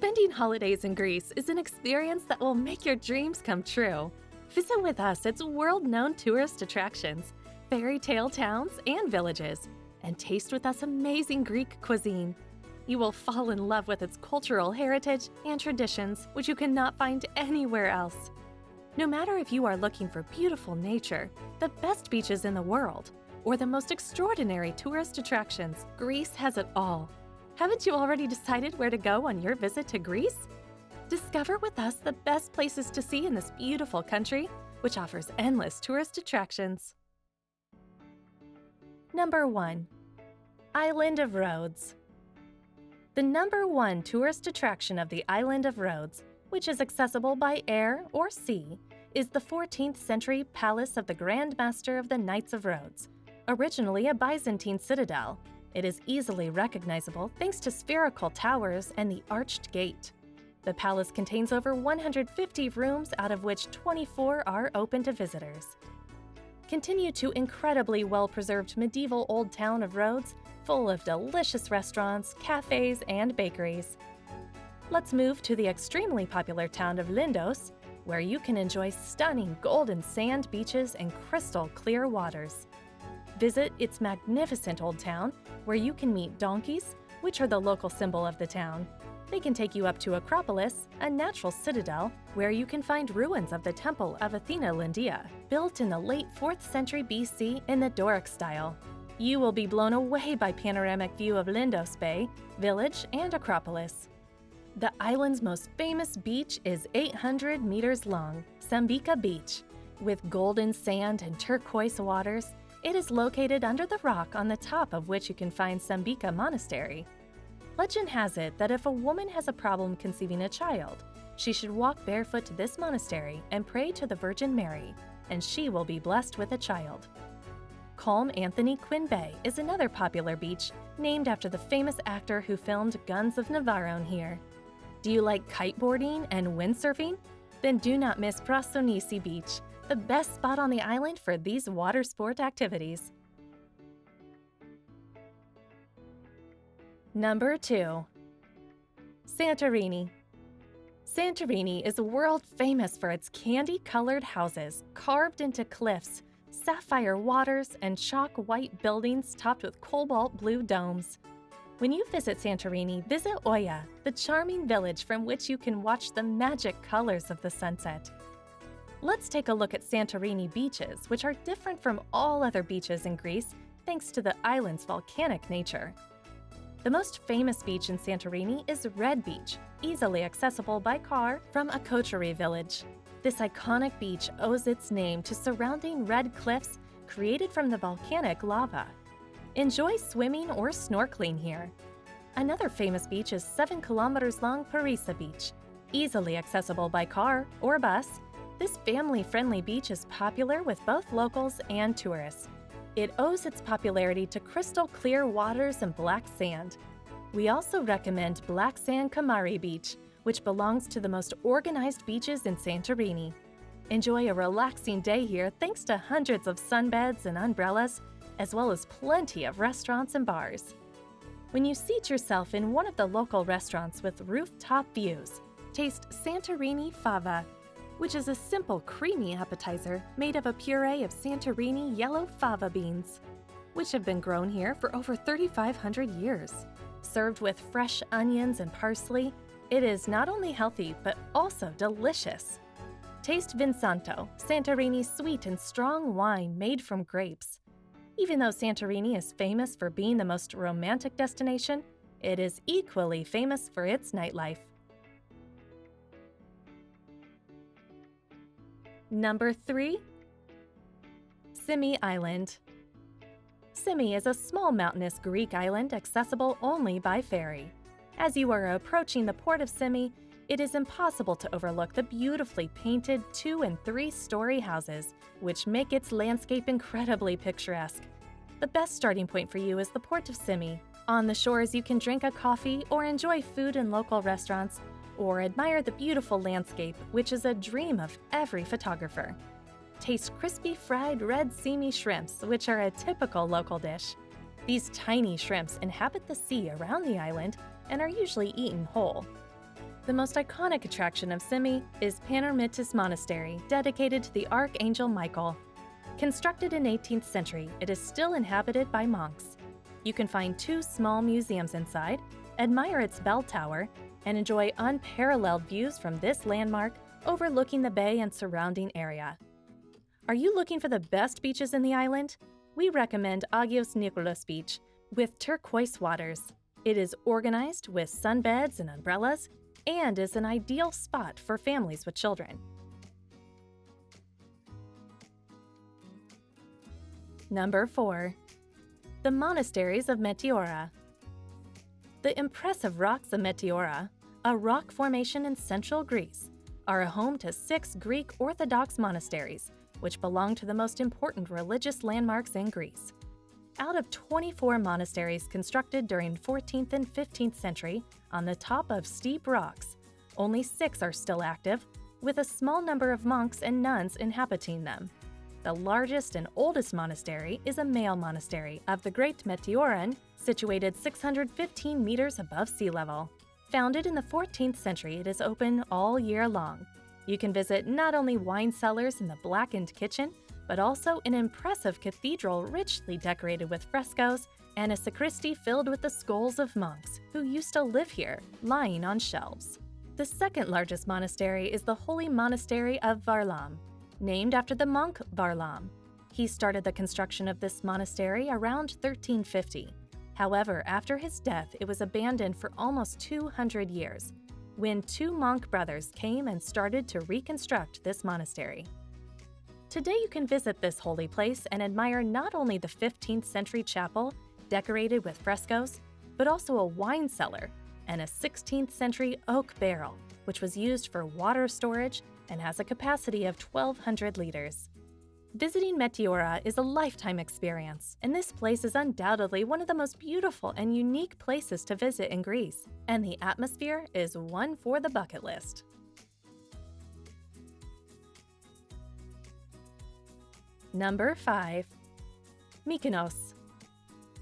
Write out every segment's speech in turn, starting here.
Spending holidays in Greece is an experience that will make your dreams come true. Visit with us its world-known tourist attractions, fairy tale towns, and villages, and taste with us amazing Greek cuisine. You will fall in love with its cultural heritage and traditions, which you cannot find anywhere else. No matter if you are looking for beautiful nature, the best beaches in the world, or the most extraordinary tourist attractions, Greece has it all. Haven't you already decided where to go on your visit to Greece? Discover with us the best places to see in this beautiful country, which offers endless tourist attractions. Number 1. Island of Rhodes. The number 1 tourist attraction of the island of Rhodes, which is accessible by air or sea, is the 14th century Palace of the Grand Master of the Knights of Rhodes, originally a Byzantine citadel. It is easily recognizable thanks to spherical towers and the arched gate. The palace contains over 150 rooms, out of which 24 are open to visitors. Continue to incredibly well-preserved medieval old town of Rhodes, full of delicious restaurants, cafes, and bakeries. Let's move to the extremely popular town of Lindos, where you can enjoy stunning golden sand beaches and crystal clear waters. Visit its magnificent old town, where you can meet donkeys, which are the local symbol of the town. They can take you up to Acropolis, a natural citadel, where you can find ruins of the Temple of Athena Lindia, built in the late 4th century BC in the Doric style. You will be blown away by panoramic view of Lindos Bay, village, and Acropolis. The island's most famous beach is 800 meters long, Sambika Beach. With golden sand and turquoise waters, it is located under the rock on the top of which you can find Sambika Monastery. Legend has it that if a woman has a problem conceiving a child, she should walk barefoot to this monastery and pray to the Virgin Mary, and she will be blessed with a child. Calm Anthony Quinn Bay is another popular beach named after the famous actor who filmed Guns of Navarone here. Do you like kiteboarding and windsurfing? Then do not miss Prastonisi Beach, the best spot on the island for these water sport activities. Number 2. Santorini. Santorini is world famous for its candy-colored houses carved into cliffs, sapphire waters, and chalk white buildings topped with cobalt blue domes. When you visit Santorini, visit Oia, the charming village from which you can watch the magic colors of the sunset. Let's take a look at Santorini beaches, which are different from all other beaches in Greece thanks to the island's volcanic nature. The most famous beach in Santorini is Red Beach, easily accessible by car from Akochari village. This iconic beach owes its name to surrounding red cliffs created from the volcanic lava. Enjoy swimming or snorkeling here. Another famous beach is 7 kilometers long Parisa Beach. Easily accessible by car or bus, this family-friendly beach is popular with both locals and tourists. It owes its popularity to crystal clear waters and black sand. We also recommend Black Sand Kamari Beach, which belongs to the most organized beaches in Santorini. Enjoy a relaxing day here thanks to hundreds of sunbeds and umbrellas, as well as plenty of restaurants and bars. When you seat yourself in one of the local restaurants with rooftop views, taste Santorini Fava, which is a simple creamy appetizer made of a puree of Santorini yellow fava beans, which have been grown here for over 3,500 years. Served with fresh onions and parsley, it is not only healthy but also delicious. Taste Vinsanto, Santorini's sweet and strong wine made from grapes. Even though Santorini is famous for being the most romantic destination, it is equally famous for its nightlife. Number 3. Symi Island. Symi is a small mountainous Greek island accessible only by ferry. As you are approaching the port of Symi, it is impossible to overlook the beautifully painted 2- and 3-story houses, which make its landscape incredibly picturesque. The best starting point for you is the port of Symi. On the shores, you can drink a coffee or enjoy food in local restaurants, or admire the beautiful landscape, which is a dream of every photographer. Taste crispy fried red Symi shrimps, which are a typical local dish. These tiny shrimps inhabit the sea around the island and are usually eaten whole. The most iconic attraction of Symi is Panormitis Monastery, dedicated to the Archangel Michael. Constructed in 18th century, it is still inhabited by monks. You can find 2 small museums inside, admire its bell tower, and enjoy unparalleled views from this landmark overlooking the bay and surrounding area. Are you looking for the best beaches in the island? We recommend Agios Nikolaos Beach with turquoise waters. It is organized with sunbeds and umbrellas and is an ideal spot for families with children. Number 4. The Monsteries of Meteora. The impressive rocks of Meteora, a rock formation in central Greece, are a home to 6 Greek Orthodox monasteries, which belong to the most important religious landmarks in Greece. Out of 24 monasteries constructed during 14th and 15th century on the top of steep rocks, only 6 are still active, with a small number of monks and nuns inhabiting them. The largest and oldest monastery is a male monastery of the Great Meteoran, situated 615 meters above sea level. Founded in the 14th century, it is open all year long. You can visit not only wine cellars and the blackened kitchen, but also an impressive cathedral richly decorated with frescoes and a sacristy filled with the skulls of monks who used to live here, lying on shelves. The second largest monastery is the Holy Monastery of Varlam, named after the monk Varlam. He started the construction of this monastery around 1350. However, after his death, it was abandoned for almost 200 years, when 2 monk brothers came and started to reconstruct this monastery. Today you can visit this holy place and admire not only the 15th century chapel, decorated with frescoes, but also a wine cellar and a 16th century oak barrel, which was used for water storage and has a capacity of 1,200 liters. Visiting Meteora is a lifetime experience, and this place is undoubtedly one of the most beautiful and unique places to visit in Greece, and the atmosphere is one for the bucket list. Number 5. Mykonos.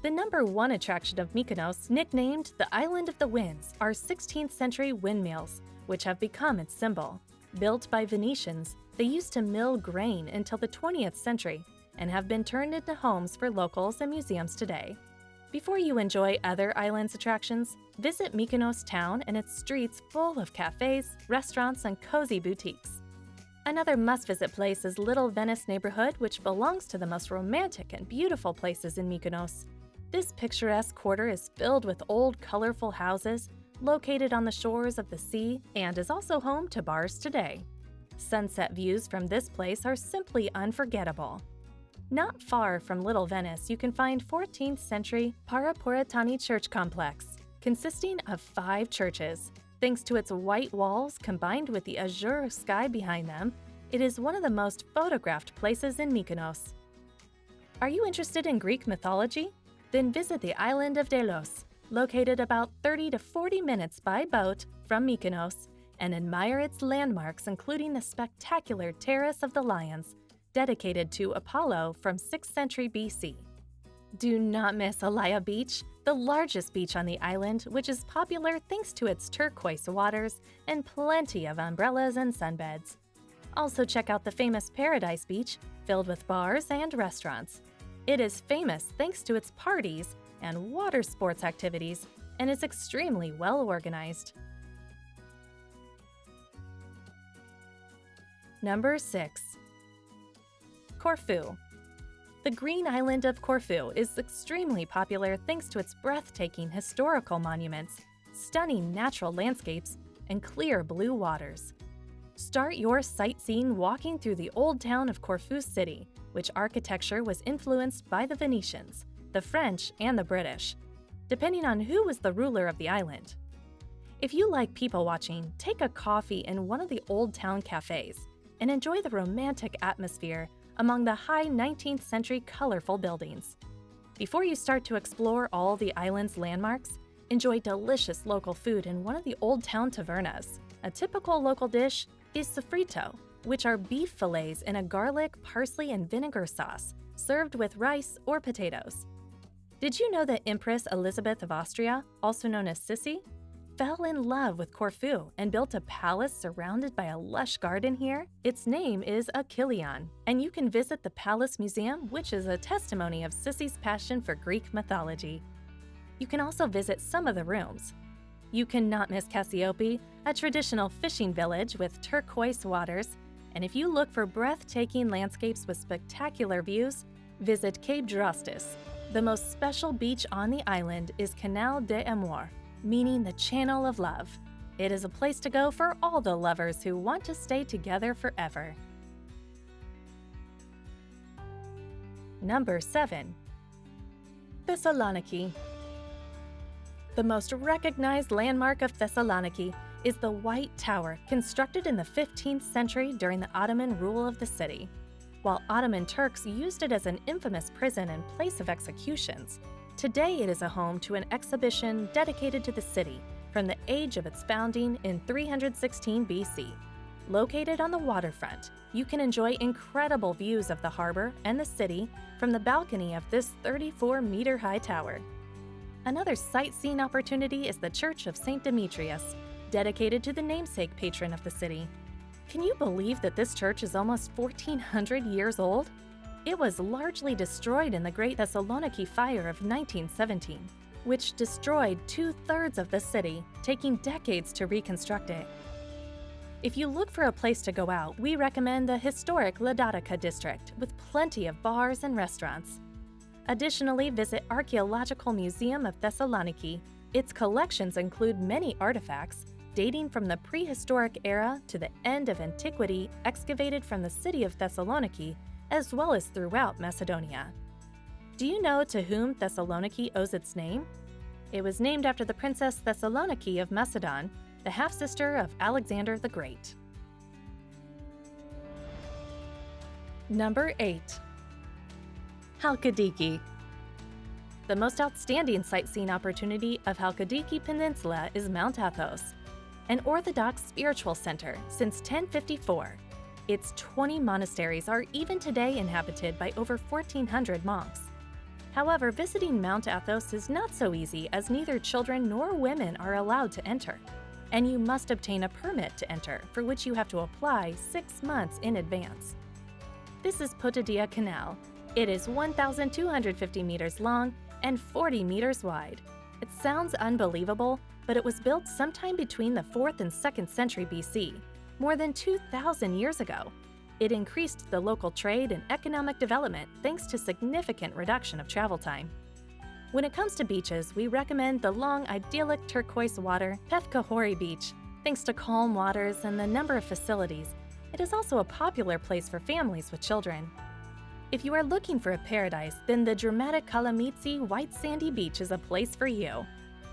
The number 1 attraction of Mykonos, nicknamed the Island of the Winds, are 16th century windmills, which have become its symbol. Built by Venetians, they used to mill grain until the 20th century and have been turned into homes for locals and museums today. Before you enjoy other islands attractions, visit Mykonos town and its streets full of cafes, restaurants, and cozy boutiques. Another must-visit place is Little Venice neighborhood, which belongs to the most romantic and beautiful places in Mykonos. This picturesque quarter is filled with old, colorful houses located on the shores of the sea and is also home to bars today. Sunset views from this place are simply unforgettable. Not far from Little Venice, you can find 14th century Parapuritani church complex, consisting of 5 churches. Thanks to its white walls combined with the azure sky behind them, it is one of the most photographed places in Mykonos. Are you interested in Greek mythology? Then visit the island of Delos, located about 30 to 40 minutes by boat from Mykonos, and admire its landmarks, including the spectacular Terrace of the Lions, dedicated to Apollo from 6th century BC. Do not miss Alaya Beach, the largest beach on the island, which is popular thanks to its turquoise waters and plenty of umbrellas and sunbeds. Also check out the famous Paradise Beach, filled with bars and restaurants. It is famous thanks to its parties and water sports activities, and is extremely well organized. Number 6. Corfu. The green island of Corfu is extremely popular thanks to its breathtaking historical monuments, stunning natural landscapes, and clear blue waters. Start your sightseeing walking through the old town of Corfu City, which architecture was influenced by the Venetians, the French, and the British, depending on who was the ruler of the island. If you like people watching, take a coffee in one of the old town cafes and enjoy the romantic atmosphere among the high 19th century colorful buildings. Before you start to explore all the island's landmarks, enjoy delicious local food in one of the old town tavernas. A typical local dish is sofrito, which are beef fillets in a garlic, parsley, and vinegar sauce, served with rice or potatoes. Did you know that Empress Elizabeth of Austria, also known as Sissi, fell in love with Corfu and built a palace surrounded by a lush garden here, its name is Achilleon, and you can visit the Palace Museum, which is a testimony of Sissy's passion for Greek mythology. You can also visit some of the rooms. You cannot miss Cassiope, a traditional fishing village with turquoise waters, and if you look for breathtaking landscapes with spectacular views, visit Cape Drostis. The most special beach on the island is Canal de Amour, meaning the Channel of Love. It is a place to go for all the lovers who want to stay together forever. Number 7. Thessaloniki. The most recognized landmark of Thessaloniki is the White Tower, constructed in the 15th century during the Ottoman rule of the city. While Ottoman Turks used it as an infamous prison and place of executions, today it is a home to an exhibition dedicated to the city from the age of its founding in 316 BC. Located on the waterfront, you can enjoy incredible views of the harbor and the city from the balcony of this 34-meter-high tower. Another sightseeing opportunity is the Church of St. Demetrius, dedicated to the namesake patron of the city. Can you believe that this church is almost 1,400 years old? It was largely destroyed in the Great Thessaloniki Fire of 1917, which destroyed 2/3 of the city, taking decades to reconstruct it. If you look for a place to go out, we recommend the historic Ladatica district with plenty of bars and restaurants. Additionally, visit Archaeological Museum of Thessaloniki. Its collections include many artifacts dating from the prehistoric era to the end of antiquity excavated from the city of Thessaloniki, as well as throughout Macedonia. Do you know to whom Thessaloniki owes its name? It was named after the Princess Thessaloniki of Macedon, the half-sister of Alexander the Great. Number 8. Halkidiki. The most outstanding sightseeing opportunity of Halkidiki Peninsula is Mount Athos, an Orthodox spiritual center since 1054. Its 20 monasteries are even today inhabited by over 1,400 monks. However, visiting Mount Athos is not so easy as neither children nor women are allowed to enter, and you must obtain a permit to enter, for which you have to apply 6 months in advance. This is Potadia Canal. It is 1,250 meters long and 40 meters wide. It sounds unbelievable, but it was built sometime between the 4th and 2nd century BC, more than 2,000 years ago. It increased the local trade and economic development thanks to significant reduction of travel time. When it comes to beaches, we recommend the long, idyllic turquoise water Pefkahori Beach. Thanks to calm waters and the number of facilities, it is also a popular place for families with children. If you are looking for a paradise, then the dramatic Kalamitsi white sandy beach is a place for you.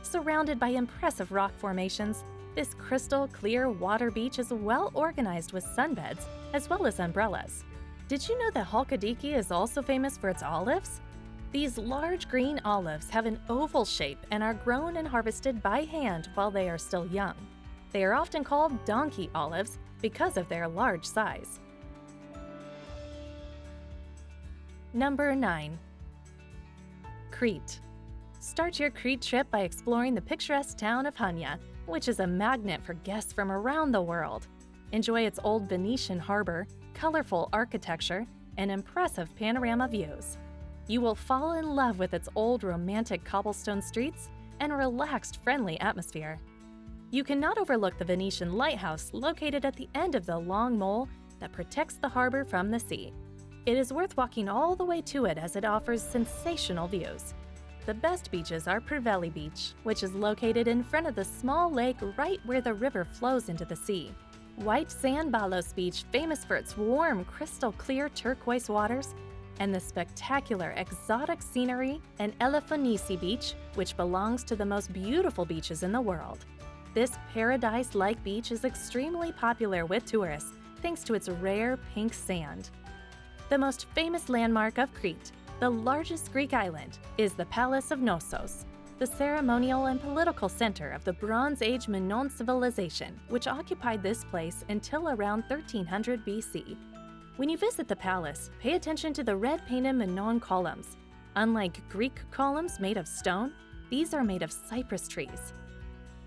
Surrounded by impressive rock formations, this crystal clear water beach is well organized with sunbeds as well as umbrellas. Did you know that Halkidiki is also famous for its olives? These large green olives have an oval shape and are grown and harvested by hand while they are still young. They are often called donkey olives because of their large size. Number 9. Crete. Start your Crete trip by exploring the picturesque town of Hania, which is a magnet for guests from around the world. Enjoy its old Venetian harbor, colorful architecture, and impressive panorama views. You will fall in love with its old romantic cobblestone streets and relaxed, friendly atmosphere. You cannot overlook the Venetian lighthouse located at the end of the long mole that protects the harbor from the sea. It is worth walking all the way to it as it offers sensational views. The best beaches are Preveli Beach, which is located in front of the small lake right where the river flows into the sea. White Sand Balos Beach, famous for its warm, crystal-clear turquoise waters, and the spectacular exotic scenery, and Elefonisi Beach, which belongs to the most beautiful beaches in the world. This paradise-like beach is extremely popular with tourists thanks to its rare pink sand. The most famous landmark of Crete, the largest Greek island, is the Palace of Knossos, the ceremonial and political center of the Bronze Age Minoan civilization, which occupied this place until around 1300 BC. When you visit the palace, pay attention to the red painted Minoan columns. Unlike Greek columns made of stone, these are made of cypress trees.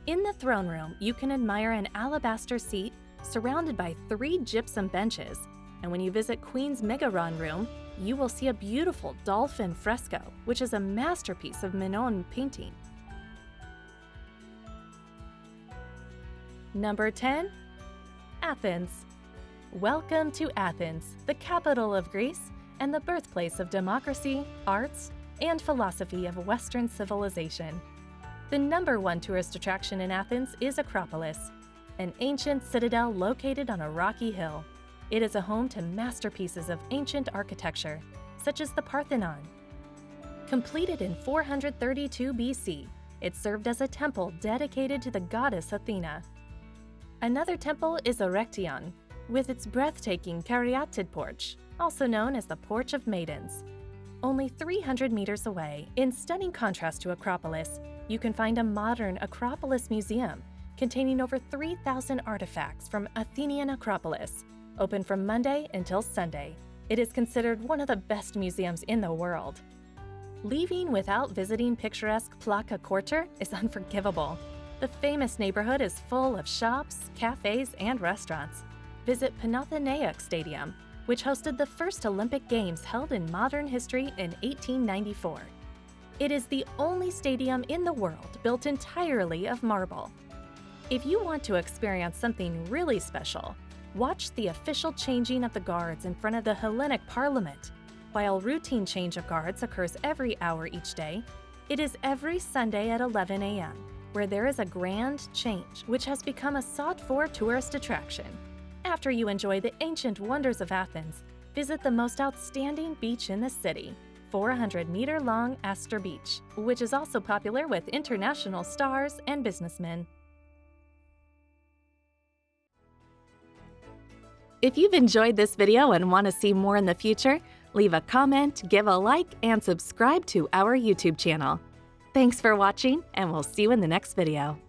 In the throne room, you can admire an alabaster seat surrounded by 3 gypsum benches, and when you visit Queen's Megaron room, you will see a beautiful dolphin fresco, which is a masterpiece of Minoan painting. Number 10. Athens. Welcome to Athens, the capital of Greece and the birthplace of democracy, arts, and philosophy of Western civilization. The number 1 tourist attraction in Athens is Acropolis, an ancient citadel located on a rocky hill. It is a home to masterpieces of ancient architecture, such as the Parthenon. Completed in 432 BC, it served as a temple dedicated to the goddess Athena. Another temple is Erechtheion, with its breathtaking caryatid porch, also known as the Porch of Maidens. Only 300 meters away, in stunning contrast to Acropolis, you can find a modern Acropolis museum containing over 3,000 artifacts from Athenian Acropolis, open from Monday until Sunday. It is considered one of the best museums in the world. Leaving without visiting picturesque Plaka Quarter is unforgivable. The famous neighborhood is full of shops, cafes, and restaurants. Visit Panathinaikos Stadium, which hosted the first Olympic Games held in modern history in 1894. It is the only stadium in the world built entirely of marble. If you want to experience something really special, watch the official changing of the guards in front of the Hellenic Parliament. While routine change of guards occurs every hour each day, it is every Sunday at 11 a.m., where there is a grand change, which has become a sought-for tourist attraction. After you enjoy the ancient wonders of Athens, visit the most outstanding beach in the city, 400-meter-long Astor Beach, which is also popular with international stars and businessmen. If you've enjoyed this video and want to see more in the future, leave a comment, give a like, and subscribe to our YouTube channel. Thanks for watching, and we'll see you in the next video.